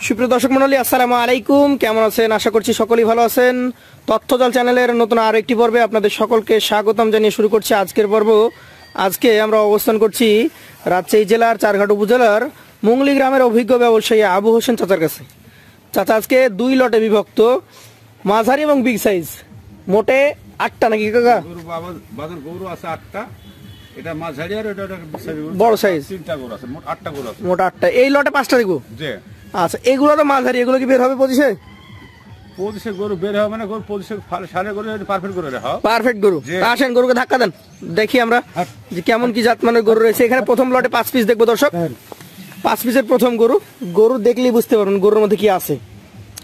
সুপ্রিয় দর্শক মণ্ডলী, আসসালামু আলাইকুম। কেমন আছেন? আশা করছি সকলেই ভালো আছেন। তথ্যজাল চ্যানেলের নতুন আরো একটি পর্বে আপনাদের সকলকে স্বাগতম জানিয়ে শুরু করছি আজকের পর্ব। আজকে আমরা অবস্থান করছি রাজশাহী জেলার চারঘাট উপজেলার মুংলি গ্রামের অভিজ্ঞ ব্যবসায়ী আবু হোসেন চাচার কাছে। চাচা আজকে দুই লটে বিভক্ত, মাঝারি এবং বিগ সাইজ, মোটে 8টা নাকি কাকা? গরু আছে 8টা, এটা মাঝারি আর এটা বড় সাইজ 3টা গরু আছে, মোট 8টা গরু আছে। মোট 8টা। এই লটে 5টা দেখবো। জি আচ্ছা, এগুলো তো মাঝারি, এগুলো কি বের হবে 25-এ? 25-এ গরু বের হবে মানে গরু 25-এ সারে গরু পারফেক্ট গরু রে। হ্যাঁ পারফেক্ট গরু। আসেন গরুকে ধাক্কা দেন, দেখি আমরা যে কেমন কি জাত মানের গরু রয়েছে এখানে। প্রথম লটে 5 পিস দেখবো দর্শক। 5 পিসের প্রথম গরু, গরু দেখলেই বুঝতে পারবেন গরুর মধ্যে কি আছে।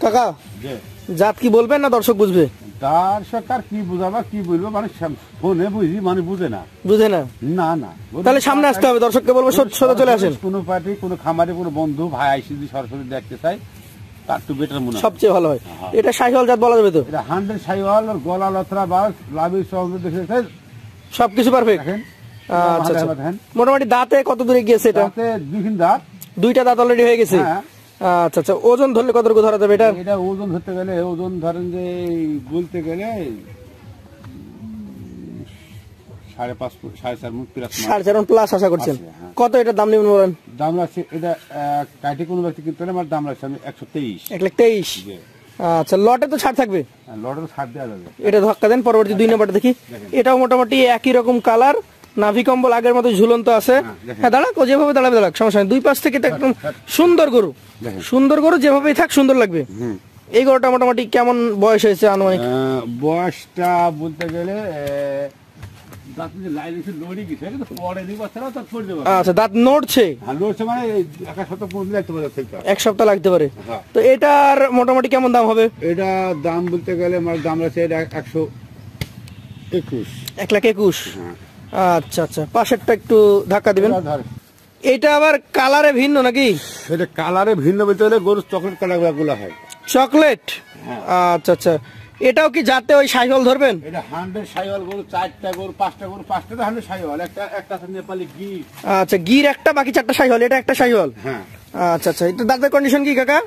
কাকা জাত কি বলবেন না দর্শক বুঝবে? দর্শক আর কি বুঝাবা, কি বলবো, মানে ফোনে বুঝি, মানে বুঝে না। বুঝে না? না না, তাহলে সামনে আসতে হবে, দর্শককে বলবো সোজা চলে আসেন। কোনো পার্টি, কোনো খামারে, কোনো বন্ধু ভাই আইসি যদি সরাসরি দেখতে চাই তার একটু বেটার মনে হয়, সবচেয়ে ভালো হয়। এটা শাহিওয়াল জাত বলা যাবে তো? এটা 100 শাহিওয়াল, গলা লথরা বাস লাভি সব দেখেছেন, সবকিছু পারফেক্ট। আচ্ছা আচ্ছা, মোটামুটি দাঁতে কত দূরে গিয়েছে এটা? দাঁতে দুইখান দাঁত, 2টা দাঁত অলরেডি হয়ে গেছে। আচ্ছা আচ্ছা, ওজন ধরলে কতটুকু ধরা যাবে এটা? এটা ওজন ধরতে গেলে, ওজন ধরেন যে বলতে গেলে 5.5 ফুট, 4.5 ফুট প্লাস। 4.5 প্লাস আশা করছেন? কত এটার দাম নেবেন বলেন? দাম রাখছে এটা কাটি কোনো ব্যক্তি কিনতে হলে আমার দাম রাখছে আমি 123। 123? আচ্ছা, লটে তো ছাড় থাকবে? লটের ছাড় দেওয়া যাবে। এটা ধাক্কা দেন, পরবর্তী 2 নম্বরটা দেখি। এটাও মোটামুটি একই রকম কালার, নাভি কম্বল আগের মতো ঝুলন্ত আছে। হ্যাঁ দাঁড়াক, ও যেভাবে দাঁড়াবে দাঁড়াক, সমস্যা নেই। 2 পাশ থেকে তো একদম সুন্দর গরু, সুন্দর গরু, যেভাবেই থাক সুন্দর লাগবে। এই গরুটা মোটামুটি কেমন বয়স হয়েছে আনুমানিক? বয়সটা বলতে গেলে আচ্ছা, দাঁত নড়ছে, মানে 1 সপ্তাহ লাগতে পারে। তো এটার মোটামুটি কেমন দাম হবে? এটা দাম বলতে গেলে আমার দাম আছে 121। 1,21,000? আচ্ছা আচ্ছা, পাশেরটা একটু ধাক্কা দিবেন। এটা আবার কালারে ভিন্ন নাকি? এটা কালারে ভিন্ন বলতে গেলে গরু চকলেট কালার গুলো হয়। চকলেট? আচ্ছা আচ্ছা, এটাও কি যাতে ওই শাহিওয়াল ধরবেন? এটা 100 শাহিওয়াল গরু, 4টা গরু, 5টা গরু, 5টা তো 100 শাহিওয়াল, একটা আছে নেপালি গির। আচ্ছা, গির একটা, বাকি 4টা শাহিওয়াল, এটা একটা শাহিওয়াল। হ্যাঁ আচ্ছা আচ্ছা, এটা দাঁতের কন্ডিশন কি কাকা?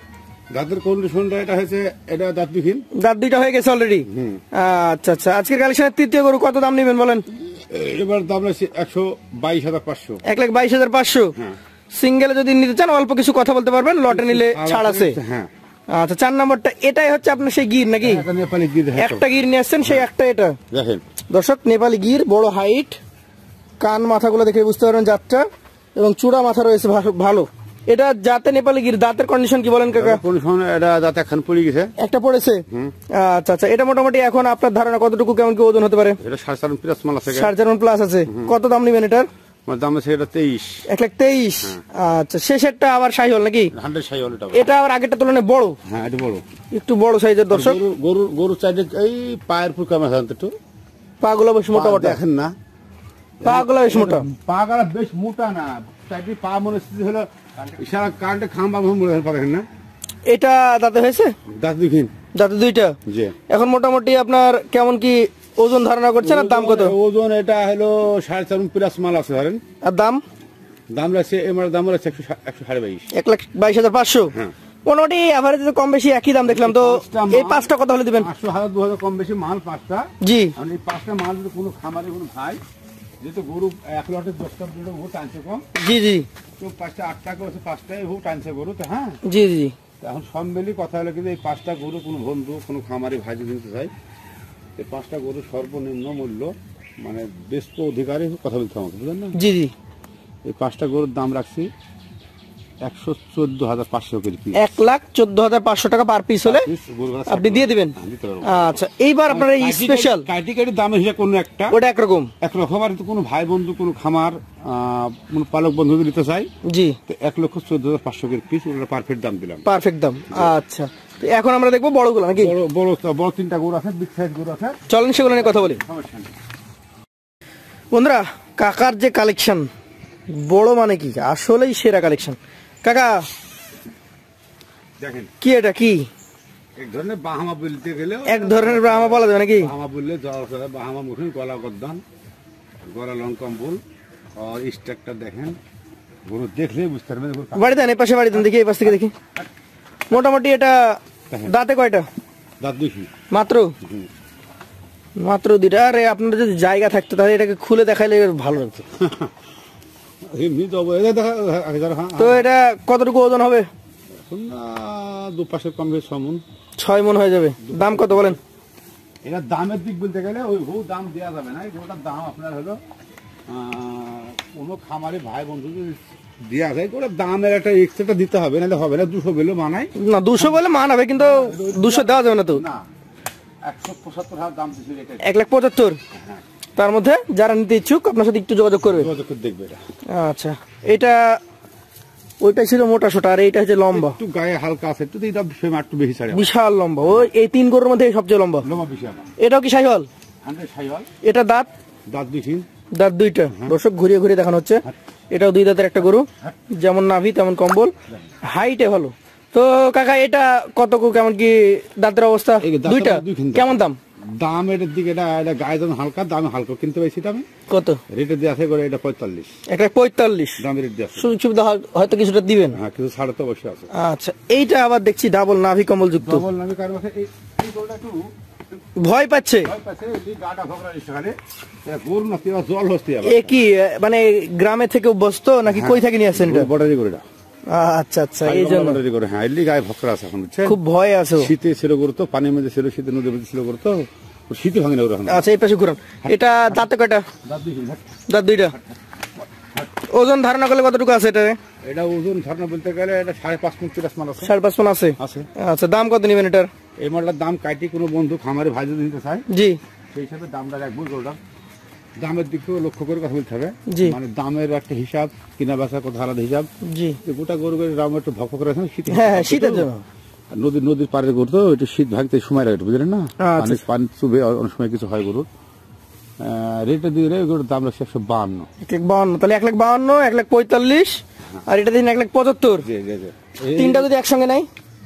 দাঁতের কন্ডিশনটা এটা হয়েছে, এটা দাঁত বিহীন, দাঁত 2টা হয়ে গেছে অলরেডি। আচ্ছা আচ্ছা, আজকের কালেকশনের তৃতীয় গরু কত দাম নেবেন বলেন? এবার দাম আছে 122,500। 1,22,500? সিঙ্গেলে যদি নিতে চান অল্প কিছু কথা বলতে পারবেন, লটে নিলে ছাড় আছে। আচ্ছা, 4 নম্বরটা এটাই হচ্ছে আপনার সেই গির নাকি? নেপালি গির, একটা গির নিয়ে আসছেন, সেই একটা এটা দেখেন দর্শক। নেপালি গির, বড় হাইট, কান মাথাগুলো দেখে বুঝতে পারবেন জাতটা, এবং চূড়া মাথা রয়েছে ভালো। এটা যাতে নেপালি গির, দাঁতের কন্ডিশন কি বলেন কাকা? এটা দাঁত এখন পড়ে গেছে, একটা পড়েছে। আচ্ছা আচ্ছা, এটা মোটামুটি এখন আপনার ধারণা কতটুকু কেমন কি ওজন হতে পারে? এটা 4.5 প্লাস মাল আছে। 4.5 প্লাস আছে। কত দাম নেবেন এটার? দাম আছে এটা 23। 1,23,000? আচ্ছা, শেষেরটা আবার শাহিওয়াল নাকি? 100 শাহিওয়াল। এটা আবার আগেরটা তুলনায় বড়? হ্যাঁ, এটা বড়, একটু বড় সাইজের দর্শক। গরু চাইলে এই পায়ের ফুল কমে আছে, একটু পাগুলো বেশ মোটা মোটা, দেখেন না? পাগুলো বেশ মোটা। পাগুলো বেশ মোটা না, চাইলে পা মনে হলো সারা কারেন্টে খাম্বা মনে পারেন না। এটা দাঁতে হয়েছে? দাঁত বিহীন, দাঁতে 2টা। এখন মোটামুটি আপনার কেমন কি ওজন ধারণা করছেন, আর দাম কত? ওজন এটা হলো 4.5 প্লাস মাল আছে ধরেন। আর দাম? দাম আছে এমআর দাম আছে 122। 1,22,500? মোটামুটি এভারেজ কম বেশি একই দাম দেখলাম। তো এই 5টা কত হলে দিবেন? 500-2,000 কম বেশি মাল 5টা। জি, এই 5টা মাল যদি কোনো খামারে কোনো ভাই, যেহেতু গরু 1 লটে 10টা গরু টানছে কম। জি জি, তো 5টা 8টা করে 5টাই গরু টানছে গরু তো। হ্যাঁ জি জি, এখন সব মিলি কথা হলো কিন্তু এই 5টা গরু কোনো বন্ধু কোনো খামারে ভাই যদি নিতে চাই, এই 5টা গরু সর্বনিম্ন মূল্য মানে বেস্ট অধিকারী কথা বলতে আমাকে, বুঝলেন না? জি জি, এই 5টা গরুর দাম রাখছি 114,500 করে পিস। 1,14,500 টাকা পার পিস হলে আপনি দিয়ে দিবেন? আচ্ছা, এইবার আপনার এই স্পেশাল কাটি দামের হিসাব কোনো একটা ওটা একরকম আর কোনো ভাই বন্ধু কোনো খামার কোনো পালক বন্ধু নিতে চাই, জি, 1,14,500 করে পিস, ওটা পারফেক্ট দাম দিলাম। পারফেক্ট দাম। আচ্ছা, তো এখন আমরা দেখবো বড়গুলো নাকি? বড় 3টা গরু আছে, বিগ সাইজ গরু আছে। চলেন সেগুলো নিয়ে কথা বলি। বন্ধুরা, কাকার যে কালেকশন, বড় মানে কি আসলেই সেরা কালেকশন। কাকা দেখেন কি, এটা কি এক ধরনের বাহামা বলতে গেলে, এক ধরনের বাহামা বলা যাবে নাকি? বাহামা বললে বাহামা মুখে গলা গদ্দান, গলা লং কম্বল, আর স্ট্রাকচার দেখেন, গরু দেখলে বুঝতে পারবেন। বাড়ি দেন, এই পাশে বাড়ি দেন, দেখি এই পাশ থেকে দেখি। মোটামুটি এটা দাঁতে কয়টা? দাঁত দুইশি। মাত্র মাত্র দুইটা। আরে আপনার যদি জায়গা থাকতো তাহলে এটাকে খুলে দেখাইলে ভালো হতো। এমনি তো এটা দেখা আগে যারা, হ্যাঁ তো এটা কতটুকু ওজন হবে? এখন না 2-5 কম বেশ 6 মণ। 6 মণ হয়ে যাবে। দাম কত বলেন? এটা দামের দিক বলতে গেলে ওই দাম দেওয়া যাবে না। ওটার দাম আপনার হলো কোনো খামারে ভাই বন্ধু যদি দেওয়া যায় ওটার দামের একটা এক্সট্রাটা দিতে হবে, নাহলে হবে না। 200 বলে মানায় না, 200 বলে মানাবে, কিন্তু 200 দেওয়া যাবে না তো। না, 175,000 দাম দিচ্ছে এটা। 1,75,000। হ্যাঁ, তার মধ্যে যারা নিতে ইচ্ছুক আপনার সাথে একটু যোগাযোগ করবে। যোগাযোগ করে দেখবে এটা। আচ্ছা, এটা ওইটা ছিল মোটা সোটা, আর এইটা হচ্ছে লম্বা, একটু গায়ে হালকা আছে, একটু এটা একটু বেশি ছাড়ে। বিশাল লম্বা। ওই এই 3 গরুর মধ্যে সবচেয়ে লম্বা। লম্বা বেশি আমার। এটাও কি শাহিওয়াল? 100 শাহিওয়াল। এটা দাঁত? দাঁত দুইশি। দাঁত দুইটা। দর্শক ঘুরিয়ে ঘুরিয়ে দেখানো হচ্ছে। এটাও 2 দাঁতের একটা গরু, যেমন নাভি তেমন কম্বল, হাইটে ভালো। তো কাকা এটা কত কেমন কি দাঁতের অবস্থা? এই দাঁতের দুইটা দুইখান দাঁত। কেমন দাম? দাম এটার দিকে এটা গায়ে যেমন হালকা, দামে হালকা কিনতে পাইছি। দামে কত রেটে দিয়ে আছে করে এটা 45 1,45 দামের রেট দিয়ে আছে। সুযোগ সুবিধা হয়তো কিছুটা দিবেন। হ্যাঁ, কিছু ছাড় তো অবশ্যই আছে। আচ্ছা, এইটা আবার দেখছি ডাবল নাভি কম্বল যুক্ত। ডবল নামে কার আছে এই গরুটা একটু ভয় পাচ্ছে। ভয় পাচ্ছে, এই গাটা ভগরা সেখানে এটা গরু না কি জল হচ্ছে আবার। এ কি মানে গ্রামে থেকে অভ্যস্ত নাকি কই থেকে নিয়ে আসছেন এটা? বর্ডারি গরুটা। আচ্ছা আচ্ছা, এই জন্য বর্ডারি গরু। হ্যাঁ, এলি গায়ে ভগরা আছে এখন, বুঝছেন? খুব ভয় আছে ও। শীতে ছিল গরু তো, পানির মধ্যে ছিল, শীতে নদীর মধ্যে ছিল গরু তো, শীতে ভাঙে না গরু এখন। আচ্ছা, এই পাশে ঘুরান। এটা দাঁতে কয়টা? দাঁত দুইশি। দাঁত দুইটা। ওজন ধারণা করলে কতটুকু আছে এটা? এটা ওজন ধারণা বলতে গেলে এটা 5.5 মণ 40 মান আছে। 5.5 মণ আছে। আছে। আচ্ছা, দাম কত নেবেন এটার? এই মালটার দাম কাটি কোনো বন্ধু খামারে ভাই যদি নিতে চায় জি, সেই হিসাবে দামটা রাখবো। গরুটার দামের দিকেও লক্ষ্য করে কথা বলতে হবে। জি। মানে দামের একটা হিসাব, কিনা বেচা কথা আলাদা হিসাব। জি, গোটা গরু দাম একটু ভক করে আছে শীত। হ্যাঁ হ্যাঁ, শীতের জন্য। নদীর পাড়ের গরু তো একটু শীত ভাগতে সময় লাগে, বুঝলেন না? আচ্ছা। পানি চুবে অনেক সময় কিছু হয় গরুর। রেটে দিয়ে গরুর দাম রাখছে 152। 1,52, তাহলে 1,52, 1,45, আর এটা দিন 1,75। জি জি জি। তিনটা যদি একসঙ্গে নাই?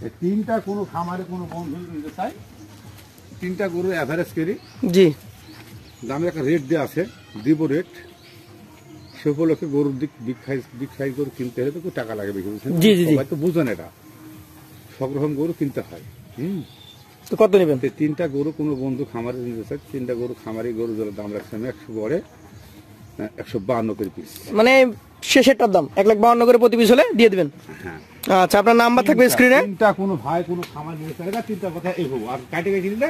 এই তিনটা কোনো খামারে কোনো বন্ধু যদি নিতে চায়, তিনটা গরু অ্যাভারেজ করি জি, দামের একটা রেট দেওয়া আছে, দিব রেট। সে উপলক্ষে গরুর বিগ সাইজ গরু কিনতে হলে তো খুব টাকা লাগে বেশি, বুঝছেন? জি, জি, জি। সবাই তো বুঝেন এটা, সব রকম গরু কিনতে হয়। তো কত নেবেন? তো তিনটা গরু কোনো বন্ধু খামারে নিতে চায়, তিনটা গরু খামারি গরু যারা দাম রাখছে আমি 152 করে পিস। মানে শেষেরটার দাম 1,52 করে প্রতি পিস হলে দিয়ে দিবেন। হ্যাঁ। আচ্ছা, আপনার নাম্বার থাকবে স্ক্রিনে। তিনটা কোনো ভাই কোনো খামার নিতে চায় না, তিনটা কথা এই হবো। আর কাটে কিনলে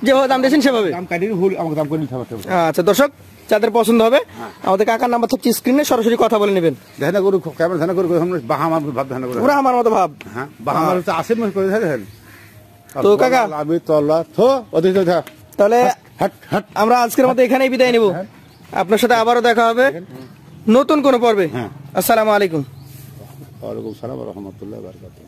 যেভাবে দাম দিয়েছেন সেভাবে। দাম কাটিয়ে ভুল আমাকে দাম করে নিতে হবে। আচ্ছা দর্শক, যাদের পছন্দ হবে আমাদের কাকার নাম্বার থাকছে স্ক্রিনে, সরাসরি কথা বলে নেবেন। ধানা গরু ক্যামেরা ধানা গরু বাহামার ভাব ধানা গরু। পুরো আমার মতো ভাব। হ্যাঁ, বাহামার হচ্ছে 80 মাস করে দেখেন। তো কাকা আমি তল্লা থো ওদিকে যা। তাহলে হাট হাট। আমরা আজকের মতো এখানেই বিদায় নেব। আপনার সাথে আবারও দেখা হবে নতুন কোনো পর্বে। হ্যাঁ। আসসালামু আলাইকুম। ওয়ালাইকুম সালাম ওয়া রাহমাতুল্লাহি ওয়া বারাকাতুহু।